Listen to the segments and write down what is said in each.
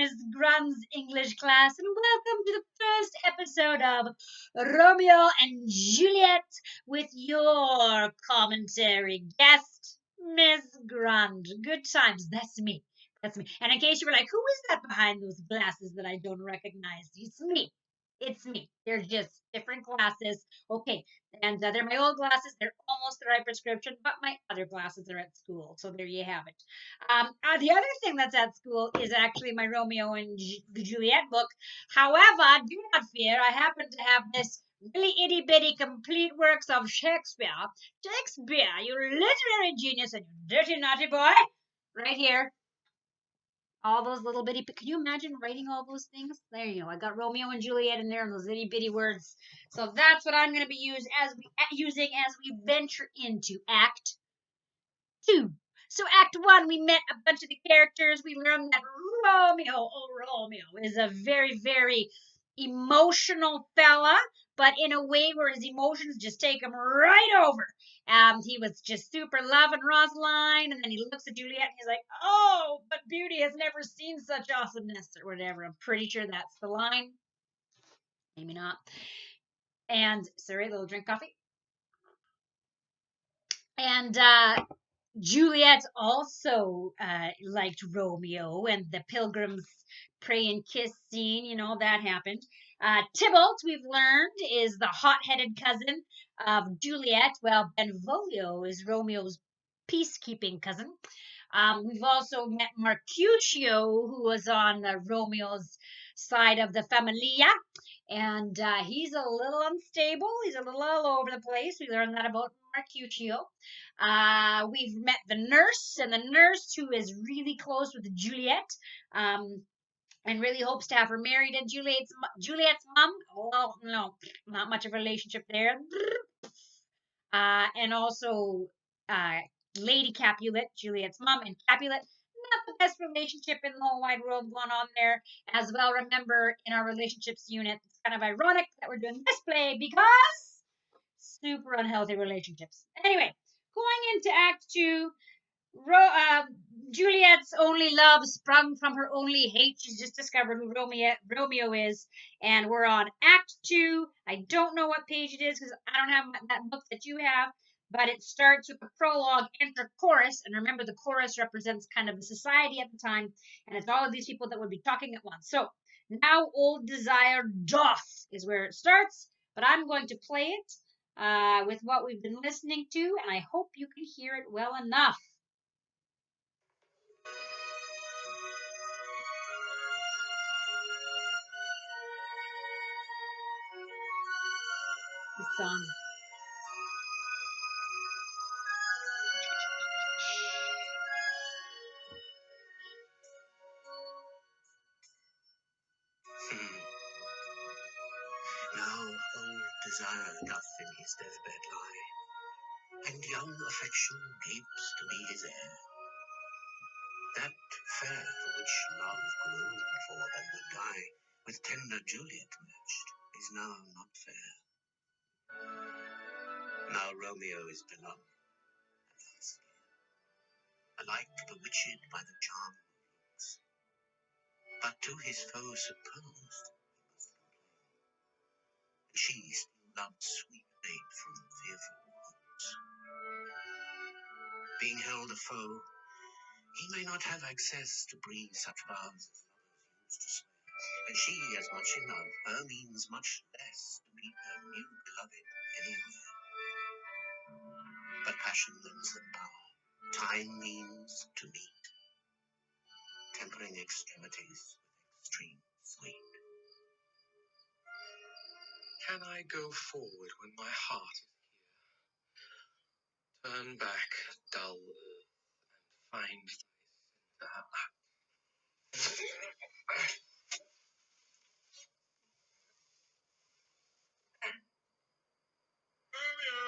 Miss Grund's English class, and welcome to the first episode of Romeo and Juliet with your commentary guest, Miss Grund. Good times. That's me. That's me. And in case you were like, who is that behind those glasses that I don't recognize? It's me. It's me. They're just different glasses. Okay, and they're my old glasses. They're almost the right prescription, but my other glasses are at school. So there you have it. The other thing that's at school is actually my Romeo and Juliet book. However, do not fear. I happen to have this really itty bitty complete works of Shakespeare. Shakespeare, you literary genius and you dirty naughty boy, right here. All those little bitty. Can you imagine writing all those things? There you go. I got Romeo and Juliet in there and those itty bitty words. So that's what I'm going to be using as we venture into Act 2. So Act 1, we met a bunch of the characters. We learned that Romeo is a very, very emotional fella, but in a way where his emotions just take him right over. He was just super loving Rosaline, and then he looks at Juliet and he's like, oh, but beauty has never seen such awesomeness, or whatever. I'm pretty sure that's the line. Maybe not. And, sorry, a little drink coffee. And, Juliet also liked Romeo, and the pilgrims pray and kiss scene, that happened. Tybalt, we've learned, is the hot-headed cousin of Juliet, while Benvolio is Romeo's peacekeeping cousin. We've also met Mercutio, who was on Romeo's side of the Familia, and he's a little unstable. He's a little all over the place. We learned that about Mercutio. We've met the nurse, and the nurse who is really close with Juliet, and really hopes to have her married. And Juliet's mom, well, no, not much of a relationship there. And also Lady Capulet, Juliet's mom, and Capulet. Not the best relationship in the whole wide world going on there as well. Remember, in our relationships unit, it's kind of ironic that we're doing this play because super unhealthy relationships. Anyway, going into Act 2, Juliet's only love sprung from her only hate. She's just discovered who Romeo is, and we're on Act 2. I don't know what page it is because I don't have that book that you have, but it starts with the prologue, enter chorus, and remember the chorus represents kind of the society at the time, and it's all of these people that would be talking at once. So, now old desire doth is where it starts, but I'm going to play it with what we've been listening to, and I hope you can hear it well enough. The song. Now old desire doth in his deathbed lie, and young affection gapes to be his heir. That fair for which love groaned for and would die, with tender Juliet matched, is now not fair. Now Romeo is beloved, and thus alike bewitched by the charm of looks, but to his foe supposed he must complain, and she still loves sweet maid from fearful hopes. Being held a foe, he may not have access to breathe such vows as lovers used to swear, and she as much in love, her means much less to meet her new beloved anywhere. But passion lends them power, time means to meet, tempering extremities with extreme sweet. Can I go forward when my heart is here? Turn back, dull earth, and find thy Romeo!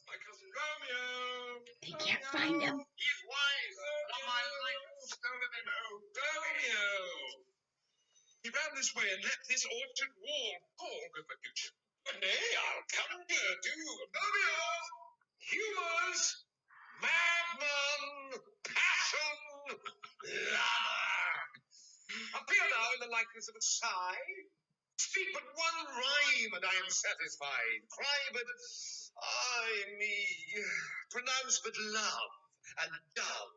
My cousin Romeo! They can't find him. His wife! Of my life stolen him home! Romeo! He ran this way and leapt this orchard wall. Poor good Mercutio. Nay, I'll come here too. Romeo! Humors! Madman! Passion! Lover! in the likeness of a sigh? Speak but one rhyme, and I am satisfied. Cry but, ay me, pronounce but love and dove.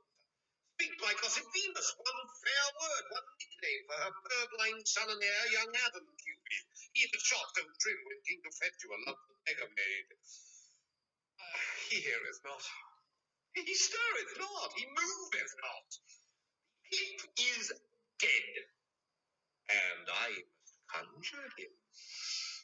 Speak by gossip Venus, one fair word, one nickname for her purblind son and heir, young Adam Cupid. He that shot so trim when King Cophetua loved the beggar maid. He heareth not, he stirreth not, he moveth not. Ape is dead, and I must conjure him.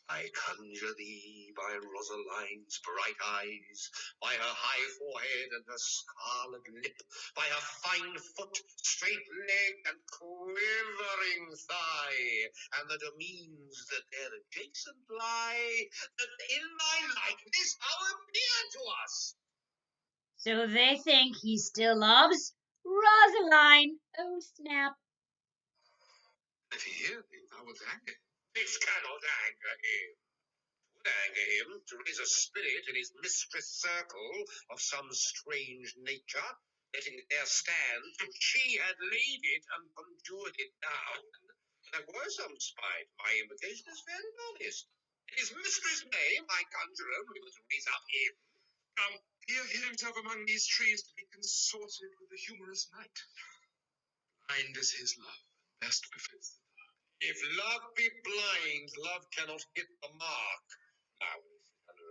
I conjure thee by Rosaline's bright eyes, by her high forehead and her scarlet lip, by her fine foot, straight leg, and quivering thigh, and the domains that there adjacent lie, that in thy likeness how appear to us. So they think he still loves Rosaline. Oh, snap. If he hear thee, thou wilt anger him. This cannot anger him. Would anger him to raise a spirit in his mistress' circle of some strange nature, letting it there stand till she had laid it and conjured it down. There were some spite. My invitation is fair and honest. In his mistress' name, I conjure him we must raise up him. Come, he'll hid himself among these trees to be consorted with the humorous night. Blind is his love, best befits. If love be blind, love cannot hit the mark. Now, under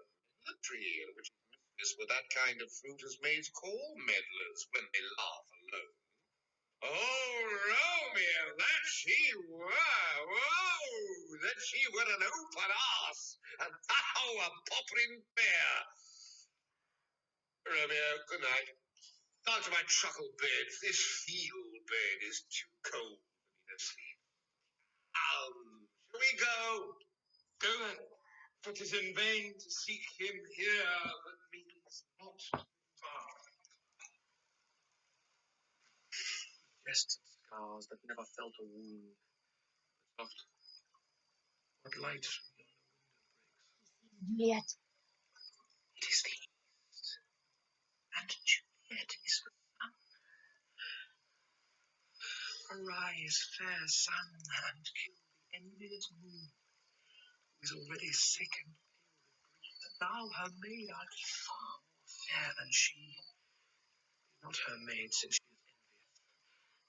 a tree in which is with that kind of fruit as maids call meddlers when they laugh alone. Oh, Romeo, that she were, whoa, that she were an open ass, and thou a popping bear. Romeo, good night. Down to my truckle bed. This field bed is too cold for me to sleep. Shall we go? Go then, for 'tis in vain to seek him here that means not far. Jests and scars that never felt a wound. Soft, what light from yonder window breaks? Juliet. It is the east, and Juliet is the sun. Arise, fair sun, and kill the envious moon, who is already sick and pale with grief, that thou, her maid, art far more fair than she. Not her maid, since she is envious.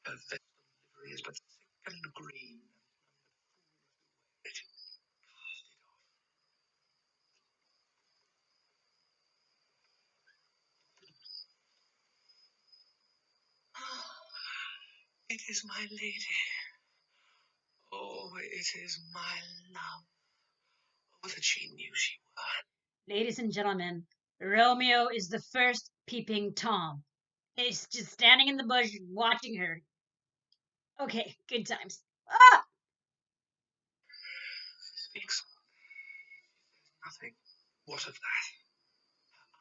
Her vestal livery is but sick and green, and none but fools do wear it. Cast it off. It is my lady. Oh, it is my love. Oh, that she knew she were. Ladies and gentlemen, Romeo is the first peeping Tom. He's just standing in the bush watching her. Okay, good times. Ah! She speaks. Nothing. What of that?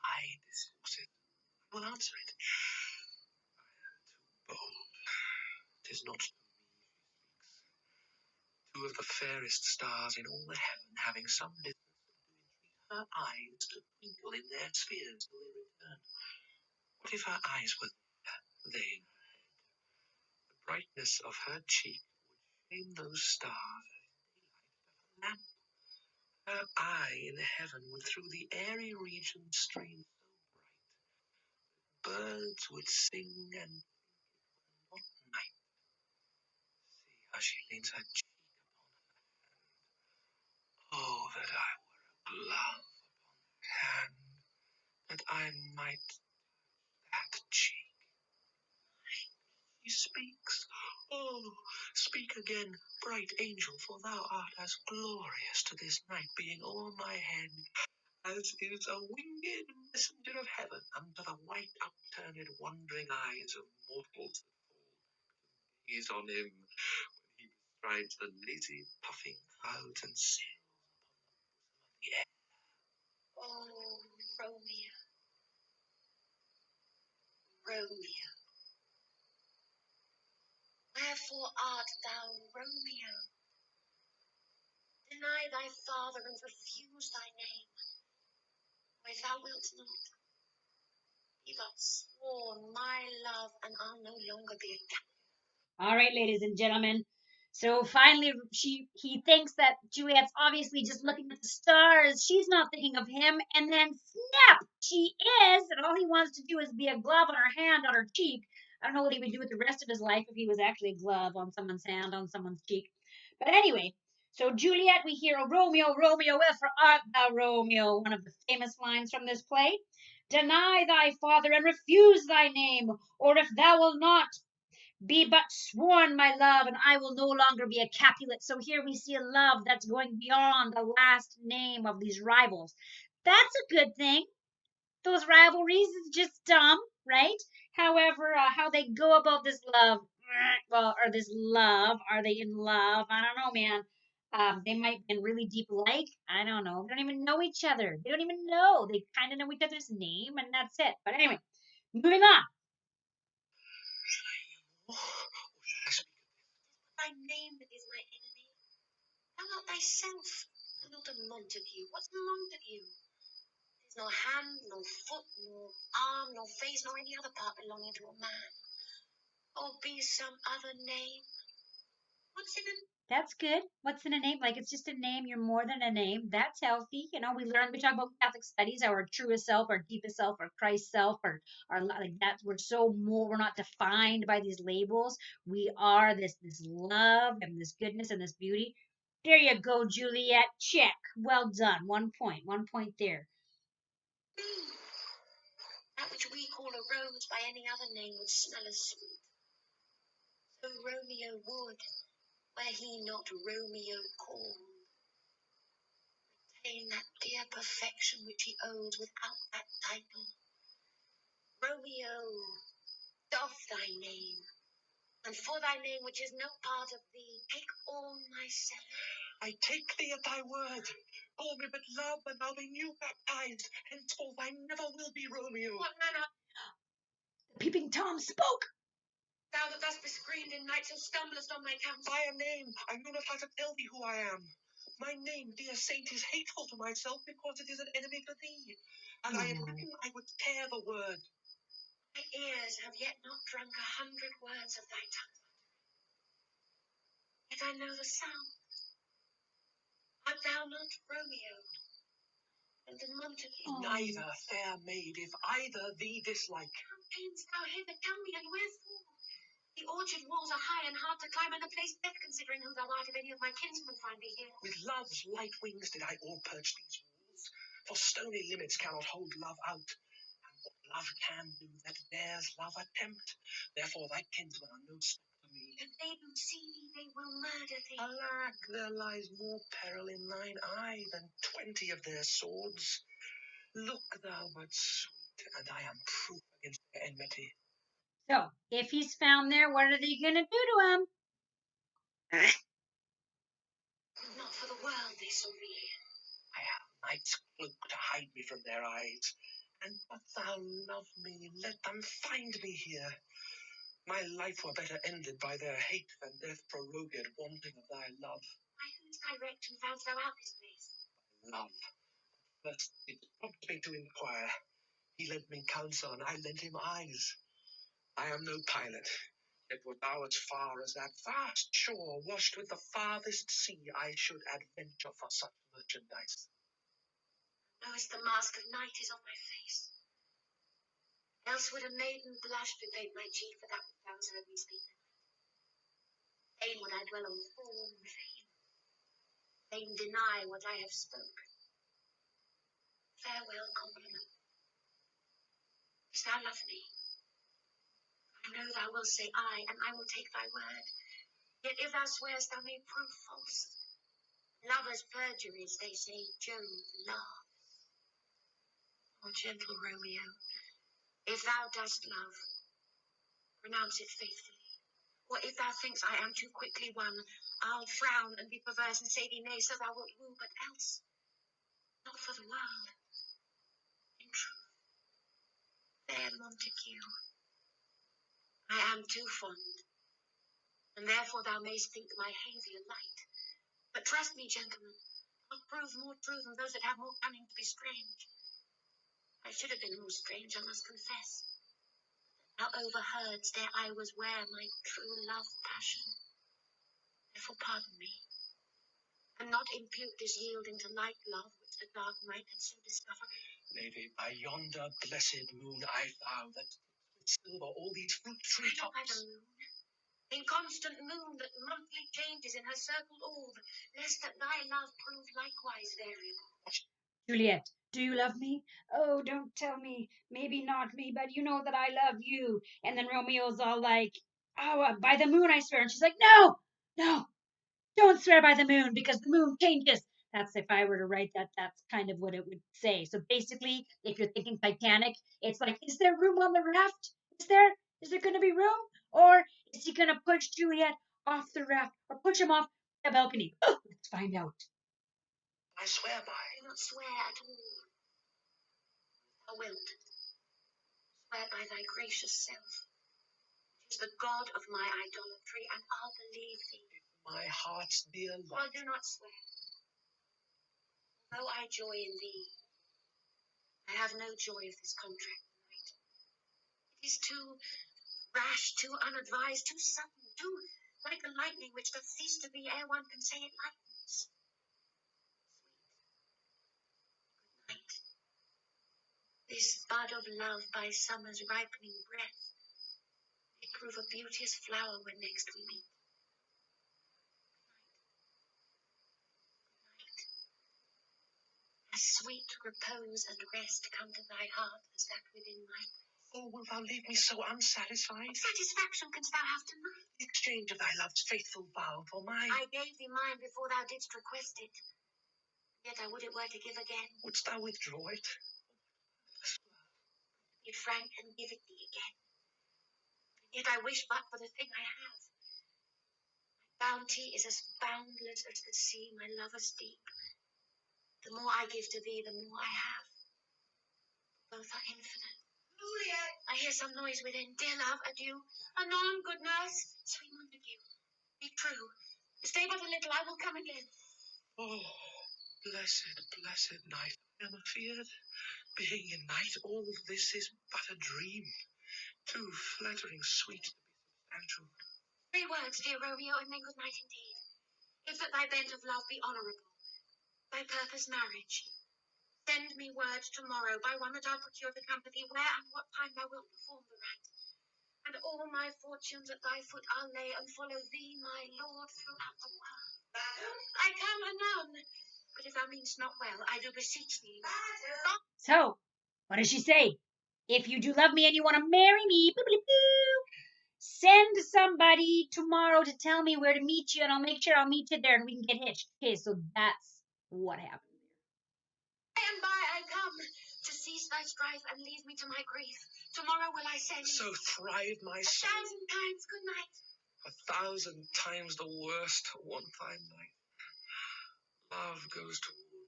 I discourse it. I will answer it. I am too bold. 'Tis not to me she speaks. Two of the fairest stars in all the heaven, having some business to do, entreat her eyes to twinkle in their spheres till they return. What if her eyes were there, they in her head? The brightness of her cheek would shame those stars as daylight doth a lamp. Her eye in heaven would through the airy region stream so bright, birds would sing and what night. See how she leans her cheek upon her hand. Oh, that I were a glove upon her hand, that I might that cheek. She speaks. Oh, speak again, bright angel, for thou art as glorious to this night, being o'er my head, as is a winged messenger of heaven unto the white upturned wondering eyes of mortals that fall gaze on him when he bestrides the lazy puffing clouds and sails upon the air. Oh, Romeo, Romeo, wherefore art thou Romeo? Deny thy father and refuse thy name. Why, thou wilt not. He but sworn my love, and I'll no longer be a captive. All right, ladies and gentlemen. So finally, he thinks that Juliet's obviously just looking at the stars. She's not thinking of him, and then snap, she is, and all he wants to do is be a glove on her hand, on her cheek. I don't know what he would do with the rest of his life if he was actually a glove on someone's hand, on someone's cheek. But anyway, so Juliet, we hear, "Oh, Romeo, Romeo, wherefore art thou, Romeo?" One of the famous lines from this play. "Deny thy father and refuse thy name, or if thou wilt not, be but sworn, my love, and I will no longer be a Capulet." So here we see a love that's going beyond the last name of these rivals. That's a good thing. Those rivalries is just dumb, right? However, how they go about this love, well, or this love, are they in love? I don't know, man. They might be in really deep like, I don't know. They don't even know each other. They don't even know. They kind of know each other's name, and that's it. But anyway, moving on. Or shall I speak? Thy name that is my enemy. Thou art thyself, and not a Montague. What's a Montague? There's no hand, no foot, no arm, no face, nor any other part belonging to a man. Or be some other name. What's in a That's good. What's in a name? Like it's just a name. You're more than a name. That's healthy. You know, we talk about Catholic studies, our truest self, our deepest self, our Christ self, or our like that. We're so more. We're not defined by these labels. We are this love and this goodness and this beauty. There you go, Juliet. Check. Well done. 1 point. 1 point there. name? That which we call a rose by any other name would smell as sweet. So Romeo would, were he not Romeo called, retain that dear perfection which he owes without that title. Romeo, doff thy name, and for thy name which is no part of thee, take all myself. I take thee at thy word. Call me but love, and I'll be new baptized. Henceforth I never will be Romeo. What manner Peeping Tom spoke. thou that thus bescreened in night so stumblest on my counsel? By a name, I know not how to tell thee who I am. My name, dear saint, is hateful to myself because it is an enemy to thee. And I had written I would tear the word. My ears have yet not drunk 100 words of thy tongue. Yet I know the sound. Art thou not Romeo? And the Montague? Oh. Neither, fair maid, if either thee dislike. How camest thou hither? Tell me, and wherefore? The orchard walls are high and hard to climb, and the place death, considering who thou art, if any of my kinsmen find thee here. With love's light wings did I all perch these walls, for stony limits cannot hold love out. And what love can do, that dares love attempt. Therefore thy kinsmen are no step to me. If they do see thee, they will murder thee. Alack, there lies more peril in thine eye than 20 of their swords. Look thou but sweet, and I am proof against their enmity. So if he's found there, what are they gonna do to him? Not for the world they saw thee here. I have night's cloak to hide me from their eyes. And but thou love me, let them find me here. My life were better ended by their hate than death prorogued, wanting of thy love. By whose direction foundst thou out this place? Love. First it prompted me to inquire. He lent me counsel, and I lent him eyes. I am no pilot, yet were thou as far as that vast shore, washed with the farthest sea, I should adventure for such merchandise. Knowest the mask of night is on my face. Else would a maiden blush bebate my cheek for that which thou hast heard me speak. Fain would I dwell on form and fame. Fain deny what I have spoke. Farewell, compliment. Dost thou love me? I know thou wilt say aye, and I will take thy word. Yet if thou swearest, thou may prove false. Lovers' perjuries, they say, Jove laughs. O gentle Romeo, if thou dost love, pronounce it faithfully. Or if thou thinkst I am too quickly won, I'll frown and be perverse and say thee nay, so thou wilt woo, but else, not for the world. In truth, fair Montague, I am too fond, and therefore thou mayst think my behaviour light. But trust me, gentlemen, I'll prove more true than those that have more cunning to be strange. I should have been more strange, I must confess. Thou overheardst ere I was where my true love passion. Therefore pardon me, and not impute this yielding to light love which the dark night hath so discovered. Lady, by yonder blessed moon I vow that with silver all these fruit tree tops. By the moon, inconstant moon that monthly changes in her circled orb, lest that thy love prove likewise variable. Juliet, do you love me? Oh, don't tell me. Maybe not me, but you know that I love you. And then Romeo's all like, oh, by the moon, I swear. And she's like, no, no, don't swear by the moon because the moon changes. That's if I were to write that, that's kind of what it would say. So basically, if you're thinking Titanic, it's like, is there room on the raft? Is there? Is there going to be room? Or is he going to push Juliet off the raft or push him off the balcony? Oh, let's find out. I swear by. I do not swear at all. Thou wilt. Swear by thy gracious self, which is the God of my idolatry, and I'll believe thee. My heart's dear love. Well, do not swear. Though I joy in thee, I have no joy of this contract tonight. It is too rash, too unadvised, too sudden, too like the lightning which doth cease to be ere one can say it lightens. Sweet night. This bud of love by summer's ripening breath, it prove a beauteous flower when next we meet. As sweet repose and rest come to thy heart as that within mine. Oh, wilt thou leave me so unsatisfied? What satisfaction canst thou have tonight? The exchange of thy love's faithful vow for mine. I gave thee mine before thou didst request it. Yet I would it were to give again. Wouldst thou withdraw it? Be frank and give it thee again. Yet I wish but for the thing I have. My bounty is as boundless as the sea, my love as deep. The more I give to thee, the more I have. Both are infinite. Juliet! I hear some noise within. Dear love, adieu. Anon, good nurse. Sweet Montague, be true. Stay but a little, I will come again. Oh, blessed, blessed night. I am afeard. Being in night, all this is but a dream. Too flattering sweet to be substantial. 3 words, dear Romeo, and then good night indeed. If that thy bent of love be honourable, thy purpose marriage, send me word tomorrow by one that I'll procure the company where and what time thou wilt perform the rite. And all my fortunes at thy foot I'll lay, and follow thee, my lord, throughout the world. Madam? I come anon. But if thou meanest not well, I do beseech thee. Madam? So, what does she say? If you do love me and you want to marry me, send somebody tomorrow to tell me where to meet you, and I'll make sure I'll meet you there and we can get hitched. Okay, so that's what happened there. By and by I come to cease thy strife and leave me to my grief. Tomorrow will I send. So thrive my soul. 1,000 times good night. 1,000 times the worst one fine night. Love goes to war,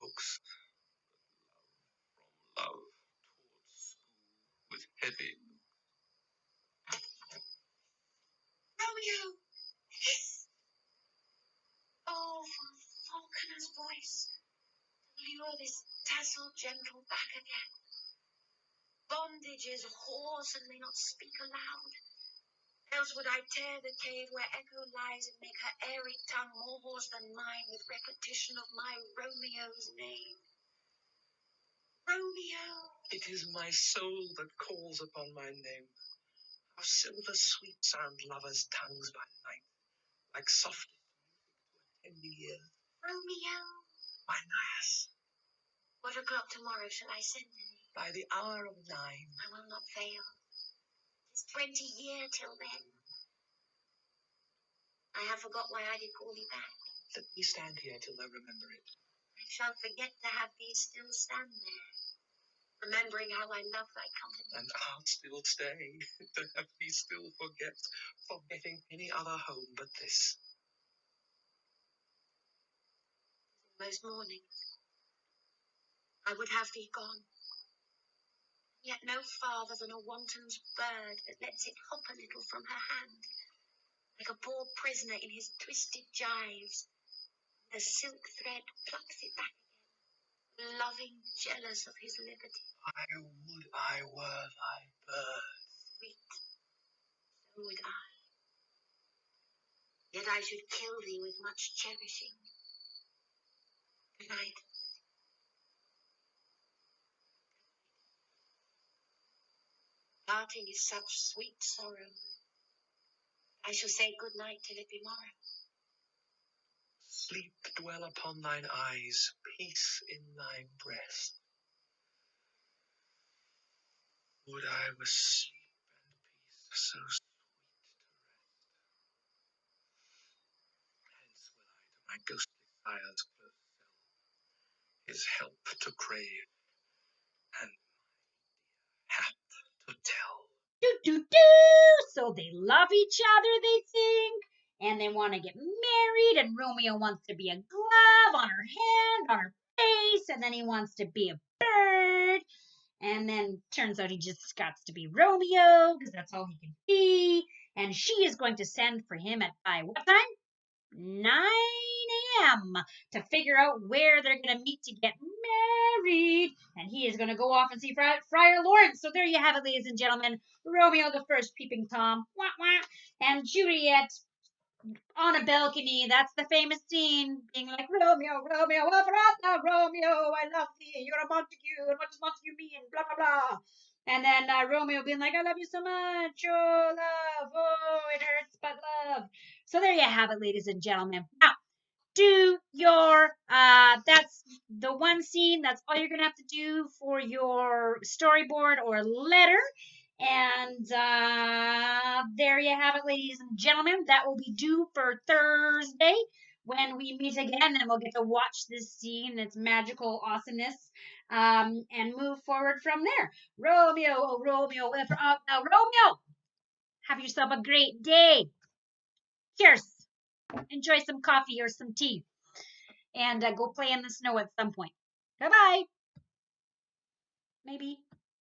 books. Love towards school with heavy. Romeo! Oh, for a falconer's voice to lure this tasseled gentle back again. Bondage is hoarse and may not speak aloud. Else would I tear the cave where echo lies and make her airy tongue more hoarse than mine with repetition of my Romeo's name. Romeo! It is my soul that calls upon my name. How silver sweet sound lovers' tongues by night, like soft tending ear. Romeo! My Nias. What o'clock tomorrow shall I send thee? By the hour of 9. I will not fail. 'Tis 20 year till then. I have forgot why I did call thee back. Let me stand here till I remember it. I shall forget to have thee still stand there, remembering how I love thy company. And I'll still stay, to have thee still forget, forgetting any other home but this. Most morning, I would have thee gone, yet no farther than a wanton's bird that lets it hop a little from her hand, like a poor prisoner in his twisted gyves. The silk thread plucks it back again, loving, jealous of his liberty. I would I were thy bird. Sweet, so would I. that I should kill thee with much cherishing. Good night. Parting is such sweet sorrow. I shall say good night till it be morrow. Sleep dwell upon thine eyes, peace in thy breast. Would I were sleep and peace, so sweet to rest. Hence will I to my ghostly sire's close cell, his help to crave, and hap to tell. Do do do. So they love each other, they think, and they want to get married. And Romeo wants to be a glove on her hand, on her face, and then he wants to be a bird. And then turns out he just got to be Romeo because that's all he can be. And she is going to send for him at by what time? 9 a.m. to figure out where they're going to meet to get married. And he is going to go off and see Friar Lawrence. So there you have it, ladies and gentlemen. Romeo the First peeping Tom. Wah, wah. And Juliet on a balcony. That's the famous scene. Being like, Romeo, Romeo, what art thou, Romeo? I love thee. You're a Montague. And what does Montague mean? Blah, blah, blah. And then Romeo being like, I love you so much. Oh, love. Oh, it hurts, but love. So there you have it, ladies and gentlemen. Now, do your that's the one scene. That's all you're gonna have to do for your storyboard or letter. And there you have it, ladies and gentlemen. That will be due for Thursday when we meet again, and we'll get to watch this scene, its magical awesomeness, and move forward from there. Romeo, oh Romeo, now Romeo, have yourself a great day. Cheers. Enjoy some coffee or some tea, and go play in the snow at some point. Bye bye. Maybe.